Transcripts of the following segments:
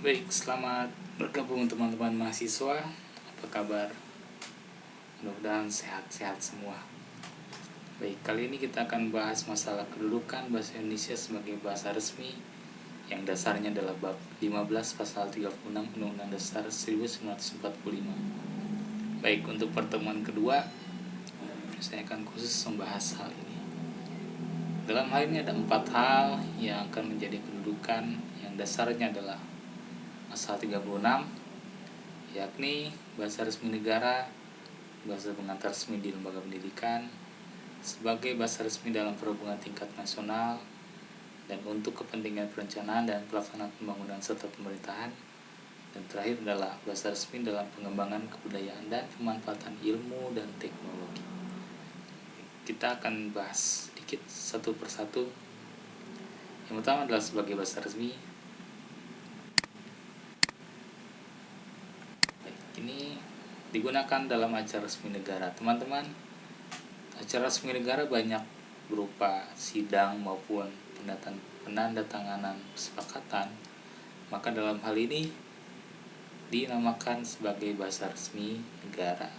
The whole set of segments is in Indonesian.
Baik, selamat bergabung teman-teman mahasiswa. Apa kabar? Mudah-mudahan sehat-sehat semua. Baik, kali ini kita akan bahas masalah kedudukan bahasa Indonesia sebagai bahasa resmi yang dasarnya adalah bab 15 pasal 36 Undang-Undang Dasar 1945. Baik, untuk pertemuan kedua saya akan khusus membahas hal ini. Dalam hal ini ada 4 hal yang akan menjadi kedudukan yang dasarnya adalah pasal 36, yakni bahasa resmi negara, bahasa pengantar resmi di lembaga pendidikan, sebagai bahasa resmi dalam perhubungan tingkat nasional, dan untuk kepentingan perencanaan dan pelaksanaan pembangunan serta pemerintahan. Dan terakhir adalah bahasa resmi dalam pengembangan kebudayaan dan pemanfaatan ilmu dan teknologi. Kita akan bahas sedikit satu persatu. Yang pertama adalah sebagai bahasa resmi. Ini digunakan dalam acara resmi negara. Teman-teman, acara resmi negara banyak berupa sidang maupun penandatanganan kesepakatan. Maka dalam hal ini dinamakan sebagai bahasa resmi negara.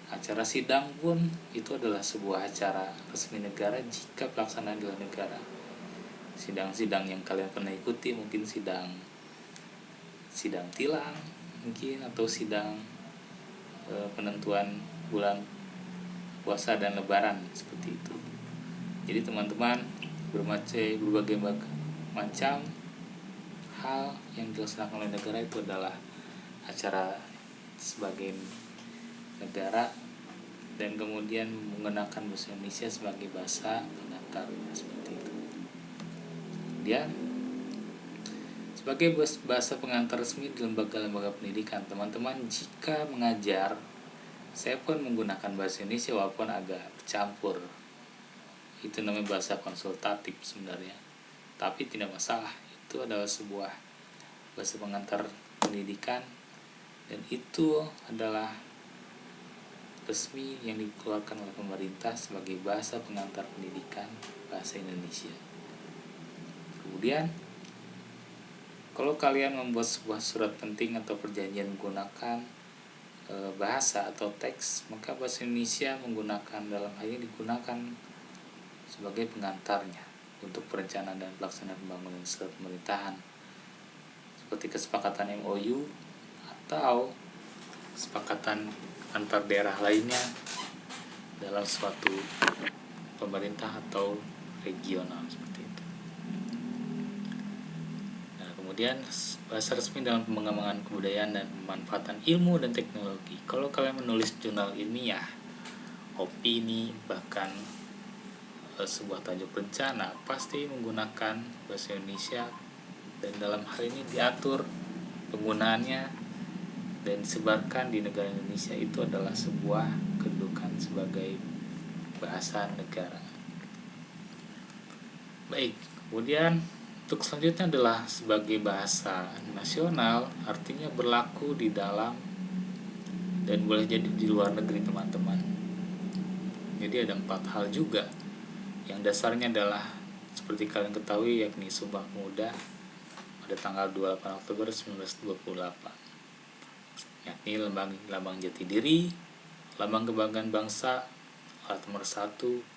Acara sidang pun itu adalah sebuah acara resmi negara jika pelaksanaan di luar negara. Sidang-sidang yang kalian pernah ikuti mungkin sidang tilang mungkin, atau sidang penentuan bulan puasa dan lebaran seperti itu. Jadi teman-teman, berbagai macam hal yang dilaksanakan oleh negara itu adalah acara sebagai negara, dan kemudian menggunakan bahasa Indonesia sebagai bahasa pengantar seperti itu. Kemudian sebagai bahasa pengantar resmi di lembaga-lembaga pendidikan, teman-teman, jika mengajar, saya pun menggunakan bahasa Indonesia walaupun agak bercampur. Itu namanya bahasa konsultatif sebenarnya, tapi tidak masalah. Itu adalah sebuah bahasa pengantar pendidikan, dan itu adalah resmi yang dikeluarkan oleh pemerintah sebagai bahasa pengantar pendidikan bahasa Indonesia. Kemudian kalau kalian membuat sebuah surat penting atau perjanjian menggunakan bahasa atau teks, maka bahasa Indonesia dalam hal ini digunakan sebagai pengantarnya untuk perencanaan dan pelaksanaan pembangunan serta pemerintahan, seperti kesepakatan MOU atau kesepakatan antar daerah lainnya dalam suatu pemerintah atau regional seperti itu. Kemudian bahasa resmi dalam pengembangan kebudayaan dan pemanfaatan ilmu dan teknologi. Kalau kalian menulis jurnal ilmiah, opini, bahkan sebuah tajuk rencana, pasti menggunakan bahasa Indonesia, dan dalam hal ini diatur penggunaannya dan disebarkan di negara Indonesia. Itu adalah sebuah kedudukan sebagai bahasa negara. Baik, kemudian untuk selanjutnya adalah sebagai bahasa nasional, artinya berlaku di dalam dan boleh jadi di luar negeri, teman-teman. Jadi ada 4 hal juga yang dasarnya adalah seperti kalian ketahui, yakni Sumpah Pemuda pada tanggal 28 Oktober 1928, yakni lambang jati diri, lambang kebanggaan bangsa, alat nomor 1,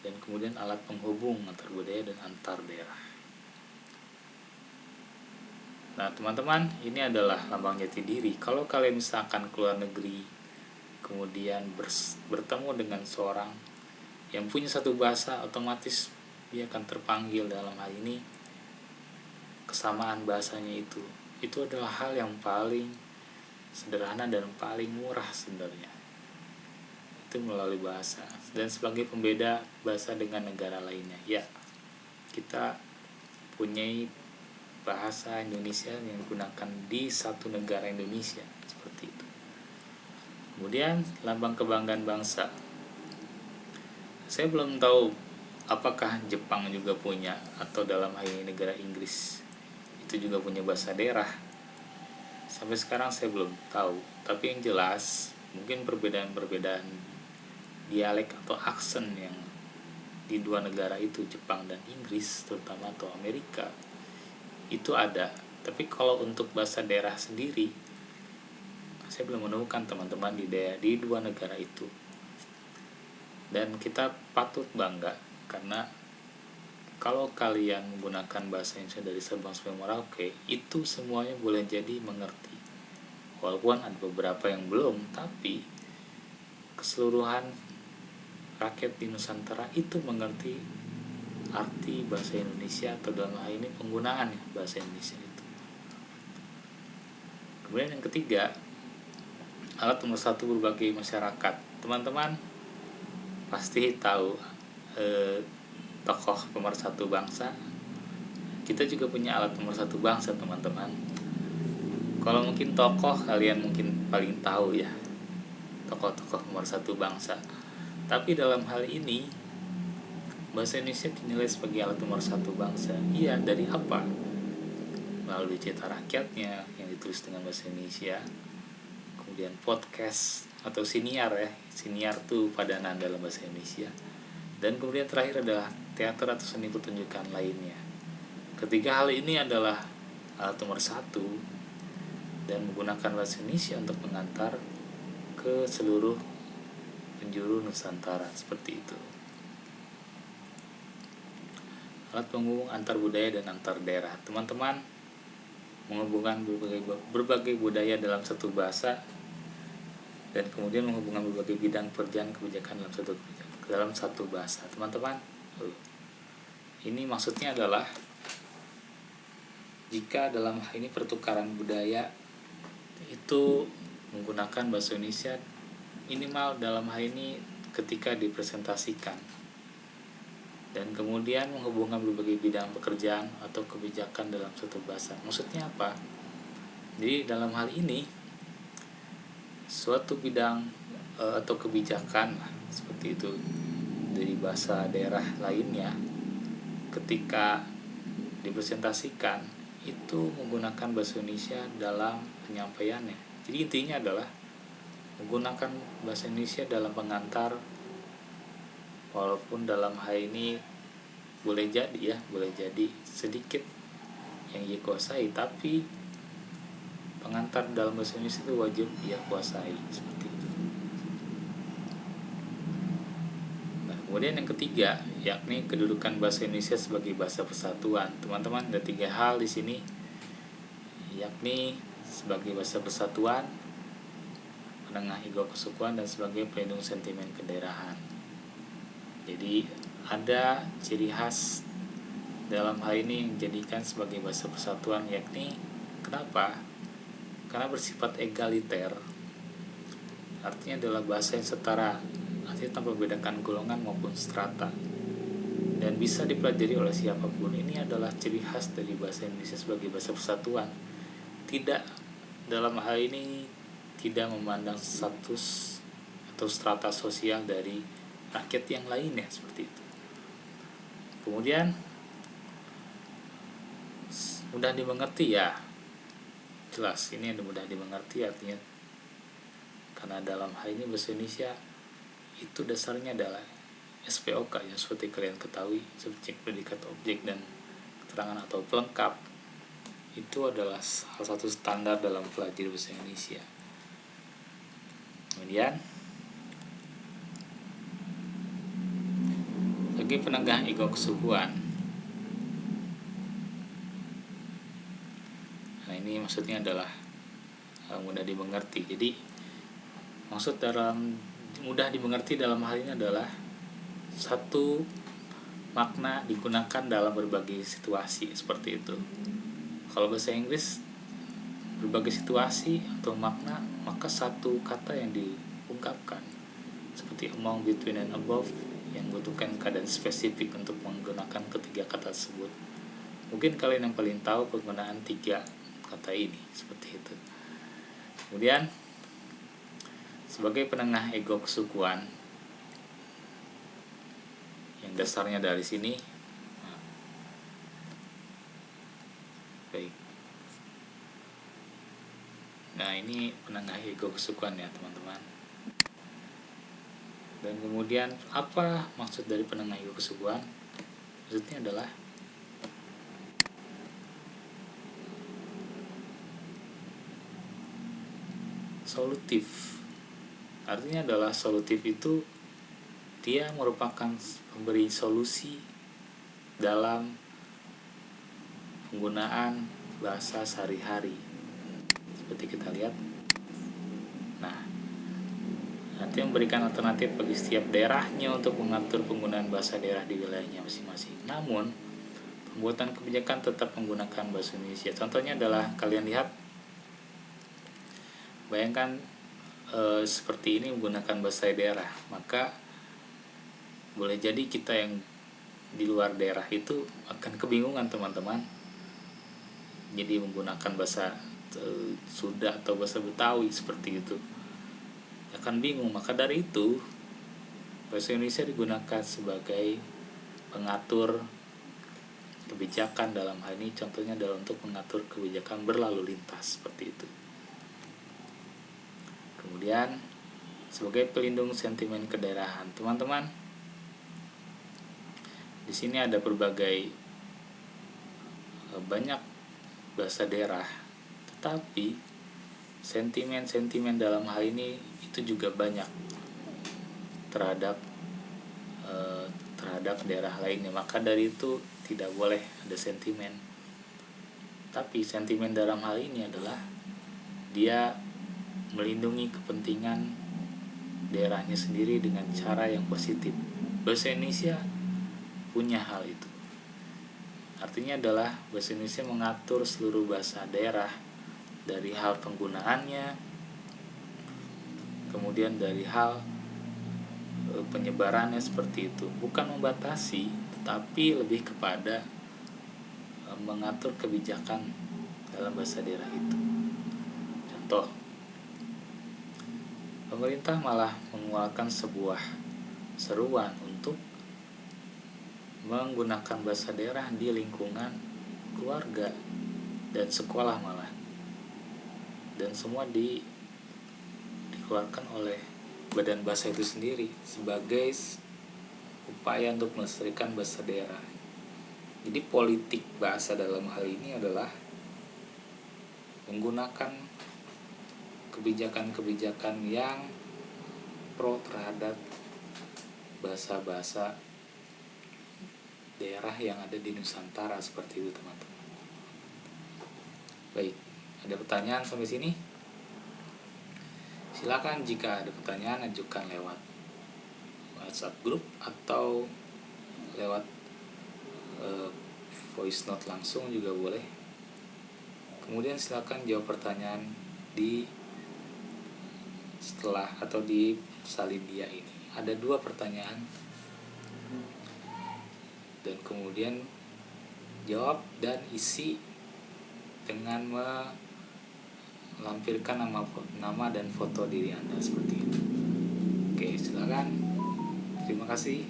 dan kemudian alat penghubung antar budaya dan antar daerah. Nah teman-teman, ini adalah lambang jati diri. Kalau kalian misalkan keluar negeri, kemudian bertemu dengan seorang yang punya satu bahasa, otomatis dia akan terpanggil. Dalam hal ini kesamaan bahasanya itu adalah hal yang paling sederhana dan paling murah sebenarnya, itu melalui bahasa. Dan sebagai pembeda bahasa dengan negara lainnya, ya, kita punya bahasa Indonesia yang digunakan di satu negara Indonesia seperti itu. Kemudian lambang kebanggaan bangsa, saya belum tahu apakah Jepang juga punya, atau dalam hal ini negara Inggris itu juga punya bahasa daerah. Sampai sekarang saya belum tahu, tapi yang jelas mungkin perbedaan dialek atau aksen yang di dua negara itu, Jepang dan Inggris terutama, atau Amerika, itu ada. Tapi kalau untuk bahasa daerah sendiri, saya belum menemukan teman-teman di dua negara itu. Dan kita patut bangga karena kalau kalian menggunakan bahasa Indonesia dari Sabang sampai Merauke, itu semuanya boleh jadi mengerti. Walaupun ada beberapa yang belum, tapi keseluruhan rakyat di Nusantara itu mengerti arti bahasa Indonesia, atau dalam hal ini penggunaan bahasa Indonesia itu. Kemudian yang ketiga, alat nomor satu berbagai masyarakat. Teman-teman pasti tahu tokoh pemersatu bangsa. Kita juga punya alat pemersatu bangsa, teman-teman. Kalau mungkin tokoh, kalian mungkin paling tahu ya, tokoh-tokoh pemersatu bangsa. Tapi dalam hal ini, bahasa Indonesia dinilai sebagai alat pemersatu bangsa. Iya, dari apa? Melalui Cita Rakyatnya yang ditulis dengan bahasa Indonesia. Kemudian podcast atau siniar ya. Siniar itu padanan dalam bahasa Indonesia. Dan kemudian terakhir adalah teater atau seni pertunjukan lainnya. Ketiga hal ini adalah alat nomor satu dan menggunakan bahasa Indonesia untuk mengantar ke seluruh penjuru Nusantara, seperti itu. Alat penghubung antar budaya dan antar daerah. Teman-teman, menghubungkan berbagai budaya dalam satu bahasa dan kemudian menghubungkan berbagai bidang pekerjaan kebijakan dalam satu bahasa. Teman-teman, ini maksudnya adalah jika dalam hal ini pertukaran budaya itu menggunakan bahasa Indonesia, minimal dalam hal ini ketika dipresentasikan, dan kemudian menghubungkan berbagai bidang pekerjaan atau kebijakan dalam satu bahasa. Maksudnya apa? Jadi dalam hal ini suatu bidang atau kebijakan seperti itu dari bahasa daerah lainnya, ketika dipresentasikan itu menggunakan bahasa Indonesia dalam penyampaiannya. Jadi intinya adalah menggunakan bahasa Indonesia dalam pengantar, walaupun dalam hal ini boleh jadi sedikit yang ia kuasai, tapi pengantar dalam bahasa Indonesia itu wajib ia kuasai, seperti itu. Nah, kemudian yang ketiga, yakni kedudukan bahasa Indonesia sebagai bahasa persatuan. Teman-teman, ada 3 hal di sini, yakni sebagai bahasa persatuan, penengah ego kesukuan, dan sebagai pelindung sentimen kedaerahan. Jadi ada ciri khas dalam hal ini yang dijadikan sebagai bahasa persatuan, yakni kenapa? Karena bersifat egaliter, artinya adalah bahasa yang setara, artinya tanpa membedakan golongan maupun strata, dan bisa dipelajari oleh siapapun. Ini adalah ciri khas dari bahasa Indonesia sebagai bahasa persatuan. Tidak, dalam hal ini tidak memandang status atau strata sosial dari rakyat yang lainnya, seperti itu. Kemudian mudah dimengerti ya, jelas ini ada mudah dimengerti, artinya karena dalam hal ini bahasa Indonesia itu dasarnya adalah SPOK yang seperti kalian ketahui, subjek, predikat, objek, dan keterangan atau pelengkap. Itu adalah salah satu standar dalam pelajari bahasa Indonesia. Kemudian bagi penegah ego kesukuan. Nah, ini maksudnya adalah mudah dimengerti. Jadi maksud dalam mudah dimengerti dalam hal ini adalah satu makna digunakan dalam berbagai situasi, seperti itu. Kalau bahasa Inggris berbagai situasi atau makna, maka satu kata yang diungkapkan, seperti among, between, and above, yang membutuhkan keadaan spesifik untuk menggunakan ketiga kata tersebut. Mungkin kalian yang paling tahu penggunaan 3 kata ini, seperti itu. Kemudian sebagai penengah ego kesukuan, yang dasarnya dari sini. Baik. Nah, ini penengah ego kesukuan ya, teman-teman. Dan kemudian apa maksud dari penengah ego kesukuan? Maksudnya adalah solutif. Artinya adalah solutif itu dia merupakan pemberi solusi dalam penggunaan bahasa sehari-hari. Seperti kita lihat. Nah, nanti memberikan alternatif bagi setiap daerahnya untuk mengatur penggunaan bahasa daerah di wilayahnya masing-masing. Namun, pembuatan kebijakan tetap menggunakan bahasa Indonesia. Contohnya adalah kalian lihat, bayangkan seperti ini menggunakan bahasa daerah, maka boleh jadi kita yang di luar daerah itu akan kebingungan teman-teman. Jadi menggunakan bahasa Sunda atau bahasa Betawi seperti itu akan bingung. Maka dari itu bahasa Indonesia digunakan sebagai pengatur kebijakan dalam hal ini, contohnya adalah untuk mengatur kebijakan berlalu lintas seperti itu. Kemudian sebagai pelindung sentimen kedaerahan, teman-teman, di sini ada berbagai banyak bahasa daerah, tetapi sentimen-sentimen dalam hal ini itu juga banyak terhadap daerah lainnya. Maka dari itu tidak boleh ada sentimen. Tapi sentimen dalam hal ini adalah dia melindungi kepentingan daerahnya sendiri dengan cara yang positif. Bahasa Indonesia punya hal itu. Artinya adalah bahasa Indonesia mengatur seluruh bahasa daerah, dari hal penggunaannya, kemudian dari hal penyebarannya seperti itu. Bukan membatasi, tetapi lebih kepada mengatur kebijakan dalam bahasa daerah itu. Contoh, pemerintah malah mengeluarkan sebuah seruan untuk menggunakan bahasa daerah di lingkungan keluarga dan sekolah malah, dan semua dikeluarkan oleh badan bahasa itu sendiri sebagai upaya untuk melestarikan bahasa daerah. Jadi politik bahasa dalam hal ini adalah menggunakan kebijakan-kebijakan yang pro terhadap bahasa-bahasa daerah yang ada di Nusantara seperti itu, teman-teman. Baik, ada pertanyaan sampai sini? Silakan jika ada pertanyaan ajukan lewat WhatsApp group atau lewat voice note langsung juga boleh. Kemudian silakan jawab pertanyaan di setelah atau di salin dia ini. Ada 2 pertanyaan dan kemudian jawab dan isi dengan melampirkan nama dan foto diri Anda seperti itu. Oke, silakan. Terima kasih.